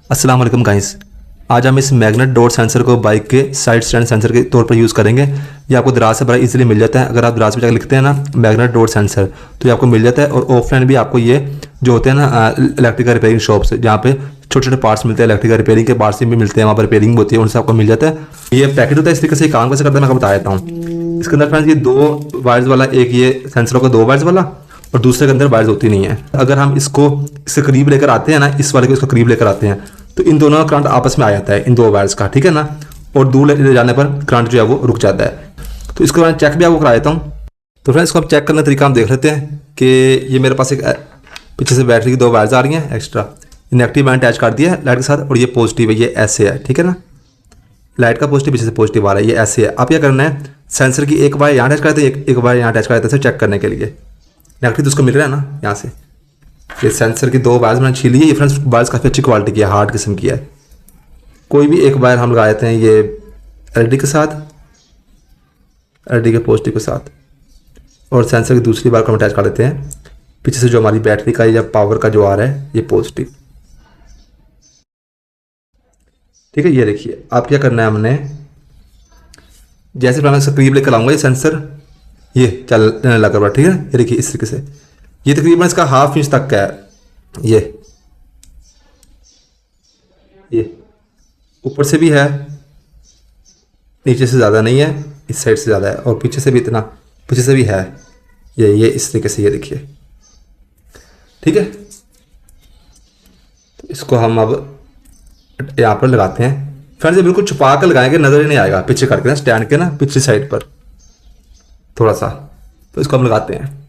अस्सलाम वालेकुम गाइस। आज हम इस मैग्नेट डोर सेंसर को बाइक के साइड स्टैंड सेंसर के तौर पर यूज़ करेंगे। ये आपको दराज से बड़ा इजीली मिल जाता है। अगर आप दराज पे जाकर लिखते हैं ना मैग्नेट डोर सेंसर तो ये आपको मिल जाता है। और ऑफलाइन भी आपको ये जो होते हैं ना इलेक्ट्रिकल रिपेयरिंग शॉप्स जहाँ पे छोटे छोटे पार्ट्स मिलते हैं, इलेक्ट्रिकल रिपेयरिंग के पार्ट्स भी मिलते हैं, वहाँ पर रिपेयरिंग होती है, उनसे आपको मिल जाता है। ये पैकेट होता है, इस तरीके से काम कैसे करता है मैं आपको बता देता हूँ। इसके अंदर फ्रेंड्स ये दो वायर्स वाला, एक ये सेंसर होगा दो वायर्स वाला और दूसरे के अंदर वायर्स होती नहीं है। अगर हम इसको इसके करीब लेकर आते हैं ना, इस वाले को इसको करीब लेकर आते हैं तो इन दोनों का करंट आपस में आ जाता है, इन दो वायर्स का, ठीक है ना। और दूर ले जाने पर करंट जो है वो रुक जाता है। तो इसको मैं चेक भी आपको करा देता हूँ। तो फ्रेंड्स इसको हम चेक करने का तरीका हम देख लेते हैं कि ये मेरे पास एक पीछे से बैटरी की दो वायर्स आ रही हैं एक्स्ट्रा। नेगेटिव मैंने अटैच कर दिया है लाइट के साथ और ये पॉजिटिव है, ये ऐसे है, ठीक है ना। लाइट का पॉजिटिव पीछे से पॉजिटिव आ रहा है, ये ऐसे है। आप क्या करना है, सेंसर की एक वायर यहाँ अटैच करते हैं, एक वायर यहाँ अटैच कर देते हैं चेक करने के लिए। नेगेटिव तो उसको मिल रहा है ना यहाँ से। ये सेंसर की दो वायर्स मैंने छीन ली है। ये फ्रेंड्स वायर्स काफ़ी अच्छी क्वालिटी की है, हार्ड किस्म की है। कोई भी एक वायर हम लगा देते हैं ये एलईडी के साथ, एलईडी के पॉजिटिव के साथ, और सेंसर की दूसरी वायर को हम अटैच कर देते हैं पीछे से जो हमारी बैटरी का या पावर का जो आ रहा है ये पॉजिटिव, ठीक है। ये देखिए आप क्या करना है, हमने जैसे मैं करीब लेकर आऊँगा ये सेंसर ये चलने लगा हुआ, ठीक है। ये देखिए इस तरीके से ये तकरीबन इसका हाफ इंच तक का है। ये ऊपर से भी है, नीचे से ज़्यादा नहीं है, इस साइड से ज़्यादा है, और पीछे से भी इतना, पीछे से भी है। ये इस तरीके से ये देखिए, ठीक है। तो इसको हम अब यहाँ पर लगाते हैं। फ्रेंड्स ये बिल्कुल छुपा कर लगाएंगे, नज़र ही नहीं आएगा, पीछे करके ना स्टैंड के ना पिछली साइड पर थोड़ा सा। तो इसको हम लगाते हैं।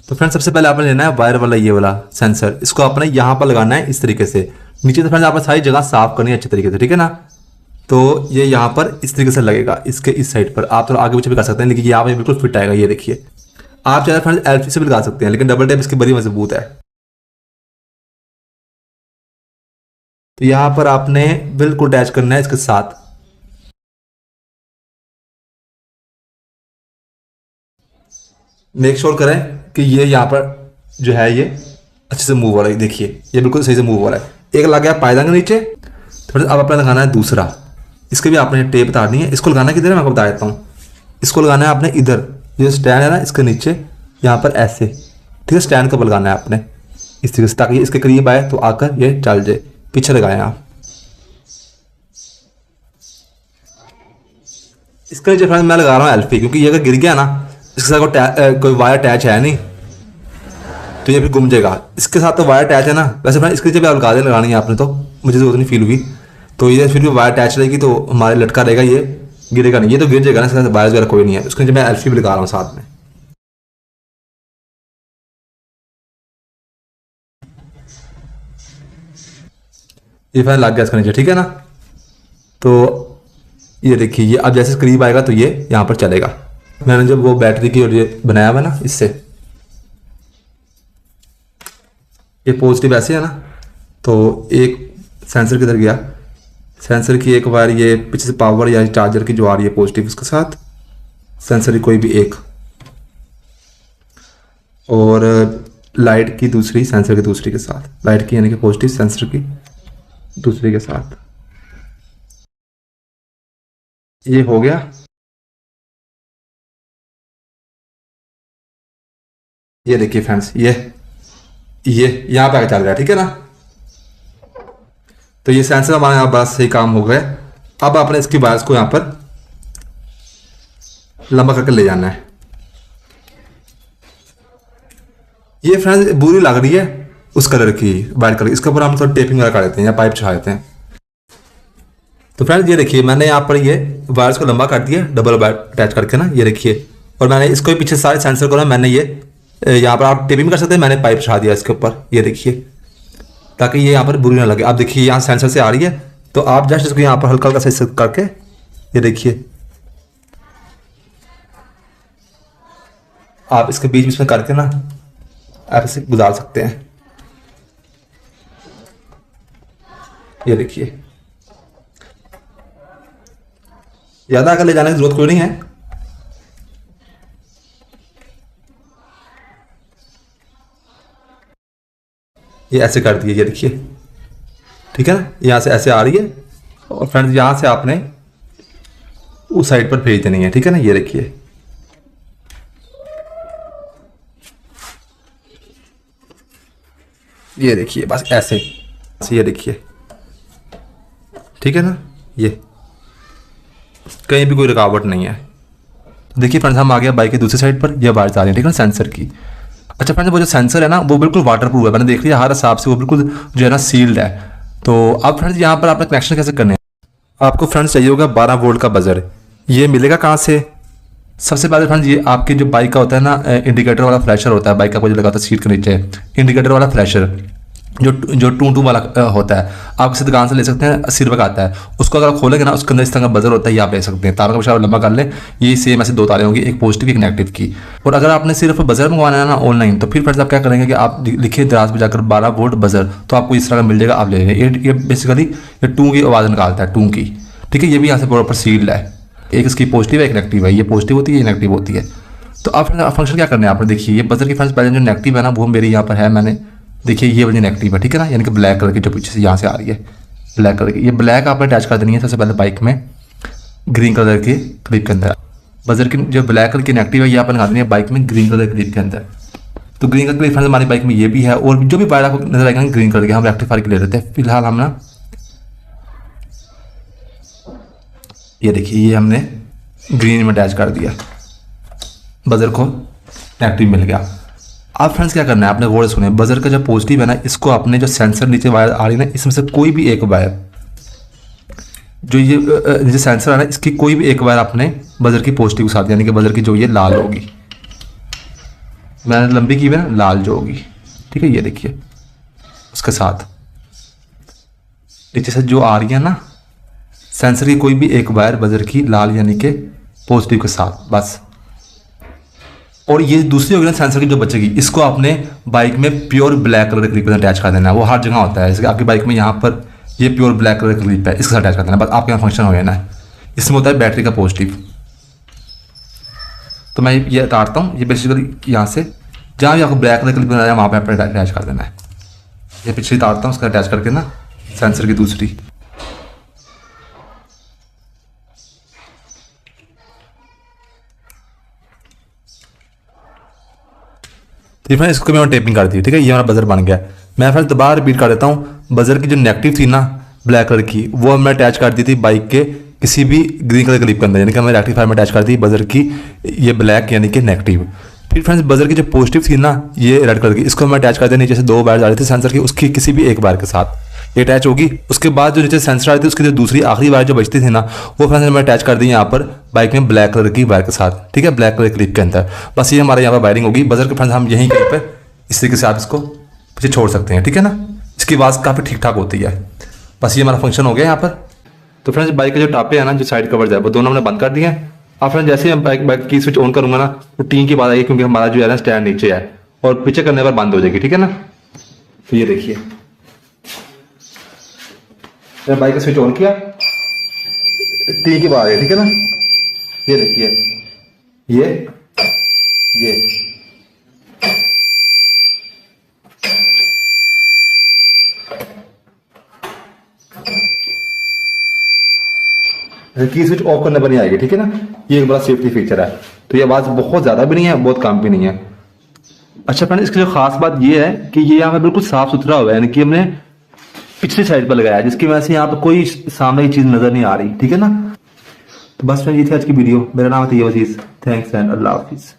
तो फ्रेंड्स सबसे पहले आपने लेना है वायर वाला ये वाला सेंसर। इसको आपने यहाँ पर लगाना है इस तरीके से। नीचे से फ्रेंड्स आपने सारी जगह साफ करनी है अच्छे तरीके से, ठीक है ना। तो ये यहाँ पर इस तरीके से लगेगा, इसके इस साइड पर। आप थोड़ा आगे पीछे भी कर सकते हैं, लेकिन यहाँ पर बिल्कुल फिट आएगा। ये देखिए आप चाहे फ्रेंड्स एलपी से भी लगा सकते हैं, लेकिन डबल टेप इसकी बड़ी मजबूत है। तो यहाँ पर आपने बिल्कुल अटैच करना है इसके साथ। मेक श्योर करें कि ये यहाँ पर जो है ये अच्छे से मूव हो रहा है। देखिए ये बिल्कुल सही से मूव हो रहा है। एक लग गया पायदान के नीचे, थोड़ा सा अब अपना लगाना है दूसरा। इसके भी आपने टेप उतारनी है। इसको लगाना किधर है मैं आपको बता देता हूँ। इसको लगाना है आपने इधर, जो स्टैंड है ना इसके नीचे यहाँ पर ऐसे, ठीक है। स्टैंड को लगाना है आपने इस तरीके से, ताकि ये इसके करीब आए तो आकर ये चल जाए। पीछे लगाएं आप। इसके नीचे फ्रेंड मैं लगा रहा हूँ एलपी, क्योंकि ये अगर गिर गया ना, इसके साथ कोई वायर अटैच है नहीं तो ये फिर घूम जाएगा। इसके साथ तो वायर अटैच है ना, वैसे फ्रेंड इसके नीचे भी आप लगा दें, लगानी है आपने, तो मुझे तो उतनी फील हुई। तो ये फिर भी वायर अटैच रहेगी तो हमारे लटका रहेगा, ये गिरेगा नहीं। ये तो गिर जाएगा ना, इसके साथ वायर वगैरह कोई नहीं है। उसके नीचे मैं एलपी भी लगा रहा हूँ साथ में। ये फैन लग गया इसके नीचे, ठीक है ना। तो ये देखिए ये अब जैसे करीब आएगा तो ये यहाँ पर चलेगा। मैंने जब वो बैटरी की और ये बनाया हुआ ना, इससे ये पॉजिटिव ऐसे है ना, तो एक सेंसर किधर गया, सेंसर की एक वायर ये पीछे से पावर या चार्जर की जो आ रही है पॉजिटिव उसके साथ, सेंसर की कोई भी एक, और लाइट की दूसरी सेंसर की दूसरी के साथ, लाइट की यानी कि पॉजिटिव, सेंसर की दूसरी के साथ। ये हो गया। ये देखिए फ्रेंड्स ये यहाँ पे आगे चल रहा है, ठीक है ना। तो ये सेंसर हमारे यहाँ बस सही काम हो गए। अब आपने इसकी वायर्स को यहाँ पर लंबा करके ले जाना है। ये फ्रेंड्स बुरी लग रही है उस कलर की, वाइट कलर, इसके ऊपर हम थोड़ा टेपिंग वगैरह कर देते हैं या पाइप चढ़ा देते हैं। तो फ्रेंड्स ये देखिए मैंने यहाँ पर ये वायर्स को लंबा कर दिया डबल वायर अटैच करके ना, ये देखिए। और मैंने इसको भी पीछे सारे सेंसर को ना मैंने ये यहाँ पर आप टेपिंग कर सकते हैं, मैंने पाइप चढ़ा दिया इसके ऊपर, ये देखिए, ताकि ये यहाँ पर बुरी ना लगे। आप देखिए यहाँ सेंसर से आ रही है तो आप जस्ट इसको यहाँ पर हल्का हल्का सही करके ये देखिए आप इसके बीच बीच में करके ना आप इसे गुजार सकते हैं। ये देखिए ज़्यादा आकर ले जाने की जरूरत कोई नहीं है। ये ऐसे कर दिए, ये देखिए, ठीक है ना, यहाँ से ऐसे आ रही है और फ्रेंड्स यहाँ से आपने उस साइड पर भेज देनी है, ठीक है ना। ये देखिए, ये देखिए बस ऐसे, ये देखिए, ठीक है ना। ये कहीं भी कोई रुकावट नहीं है। देखिए फ्रेंड्स, हम आ गया बाइक की दूसरी साइड पर, ये आवाज़ आ रही है, ठीक है ना, सेंसर की। अच्छा फ्रेंड्स, वो जो सेंसर है ना वो बिल्कुल वाटर प्रूफ है, मैंने देख लिया हर हिसाब से वो बिल्कुल जो है ना सील्ड है। तो अब फ्रेंड्स यहाँ पर आपने कनेक्शन कैसे करने हैं, आपको फ्रेंड्स चाहिए होगा 12 वोल्ट का बजर। ये मिलेगा कहाँ से? सबसे पहले फ्रेंड्स ये आपकी जो बाइक का होता है ना इंडिकेटर वाला फ्लैशर होता है, बाइक का जो लगा होता है सीट के नीचे, इंडिकेटर वाला फ्लैशर जो टू वाला होता है, आप किसी दुकान से ले सकते हैं, 80 रुपये का आता है। उसको अगर आप खोलेंगे ना, उसके अंदर इस तरह का बजर होता है, ये आप ले सकते हैं। तारों का विशाल लंबा कर लें, ये सेम ऐसे 2 तारें होंगी, एक पॉजिटिव एक नेगेटिव की। और अगर आपने सिर्फ बजर मंगवाना है ना ऑनलाइन, तो फिर फ्रेंड्स आप क्या करेंगे कि आप लिखिए दराज पे जाकर 12 वोल्ट बजर, तो आपको इस तरह का मिल जाएगा, आप ले लेंगे। ये बेसिकली ये टू की आवाज़ निकालता है, टू की, ठीक है। ये भी यहाँ से प्रॉपर सील्ड है, एक इसकी पॉजिटिव है एक नेगेटिव है, ये पॉजिटिव होती है ये नेगेटिव होती है। तो आप फंक्शन क्या करना है आपने, देखिए ये बजर की फ्रेंड्स पहले जो नेगेटिव है ना वो मेरी यहाँ पर है, मैंने देखिए ये वाली नेगेटिव है, ठीक है ना, यानी कि ब्लैक कलर की जो पीछे से यहाँ से आ रही है ब्लैक कलर की, ये ब्लैक आपने अटैच कर देनी है सबसे पहले बाइक में ग्रीन कलर के क्लिप के अंदर। बजर की जो ब्लैक कलर की नेगेटिव है ये आपने लगा देनी है बाइक में ग्रीन कलर क्लिप के अंदर। तो ग्रीन कलर क्लिप हमारी बाइक में ये भी है, और जो भी वायर आपको नजर आएगा ग्रीन कलर के, हम रेक्टिफायर के ले लेते हैं फिलहाल। हम ना ये देखिए ये हमने ग्रीन में अटैच कर दिया, बजर को नेगेटिव मिल गया। अब फ्रेंड्स क्या करना है, आपने गौर से सुने, बजर का जो पॉजिटिव है ना, इसको अपने जो सेंसर नीचे वायर आ रही है ना, इसमें से कोई भी एक वायर, जो ये नीचे सेंसर है ना, इसकी कोई भी एक वायर अपने बजर की पॉजिटिव के साथ, यानी कि बजर की जो ये लाल होगी, मैंने लंबी की है ना, लाल जो होगी, ठीक है, ये देखिए उसके साथ नीचे से जो आ रही है ना सेंसर की कोई भी एक वायर बजर की लाल यानी कि पॉजिटिव के साथ बस। और ये दूसरी होगी ना सेंसर की जो बचेगी, इसको आपने बाइक में pure black colour clip attach कर देना है। वो हर जगह होता है, जैसे आपकी बाइक में यहाँ पर ये प्योर ब्लैक कलर क्लिप है, इसके साथ अटैच कर देना, बस आपके यहाँ फंक्शन हो गया ना। इसमें होता है बैटरी का पॉजिटिव। तो मैं ये उतारता हूँ, ये बेसिकली यहाँ से जहाँ भी आपको ब्लैक कलर क्लिप बनाया वहाँ पर अटैच कर देना है। ये पिछली उतारता हूँ, उसका अटैच करके ना सेंसर की दूसरी, तो फिर इसको मैं टेपिंग कर दी, ठीक है, ये हमारा बजर बन गया। मैं फिर दोबारा रिपीट कर देता हूँ, बजर की जो नेगेटिव थी ना ब्लैक कलर की, वो हमने अटैच कर दी थी बाइक के किसी भी ग्रीन कलर क्लिप के अंदर, यानी कि हमने रेक्टिफायर में अटैच कर दी बजर की ये ब्लैक यानी कि नेगेटिव। फिर फ्रेंड्स बजर की जो पॉजिटिव थी ना ये रेड कलर की, इसको हम अटैच कर दिया नीचे से 2 वायर आ रही थी सेंसर की, उसकी किसी भी एक वायर के साथ ये अटैच होगी। उसके बाद जो नीचे सेंसर आ रही थी उसकी जो दूसरी आखिरी वायर जो बचती थी ना, वो फ्रेंड्स हमने अटैच कर दी यहाँ पर बाइक में ब्लैक कलर की वायर के साथ, ठीक है, ब्लैक कलर क्लिप के अंदर। बस ये हमारे यहाँ पर वायरिंग होगी बजर के। फ्रेंड्स हम यहीं कहीं पर इस तरीके से आप इसको पीछे छोड़ सकते हैं, ठीक है ना। इसकी आवाज़ काफ़ी ठीक ठाक होती है। बस ये हमारा फंक्शन हो गया यहाँ पर। तो फ्रेंड्स बाइक के जो टापे हैं ना, जो साइड कवर्स है, वो दोनों हमने बंद कर दिए हैं। अब फ्रेंड्स जैसे ही हम बाइक की स्विच ऑन करूंगा ना, तो टीन की बात आएगी, क्योंकि हमारा जो है ना स्टैंड नीचे है और पीछे करने पर बंद हो जाएगी, ठीक है ना। तो ये देखिए मैंने बाइक का स्विच ऑन किया, टीन की बात आई, ठीक है ना। ये देखिए ये की स्विच ऑफ करने पर नहीं आएगी, ठीक है ना। ये एक बड़ा सेफ्टी फीचर है। तो ये आवाज़ बहुत ज़्यादा भी नहीं है, बहुत कम भी नहीं है। अच्छा फ्रेंड, इसकी जो खास बात ये है कि ये यहाँ पे बिल्कुल साफ सुथरा हुआ है, यानी कि हमने पिछली साइड पर लगाया है, जिसकी वजह से यहाँ पर कोई सामने की चीज़ नज़र नहीं आ रही, ठीक है ना। तो बस फ्रेंड ये थी आज की वीडियो। मेरा नाम है तैयब अजीज। थैंक्स एंड अल्लाह हाफिज़।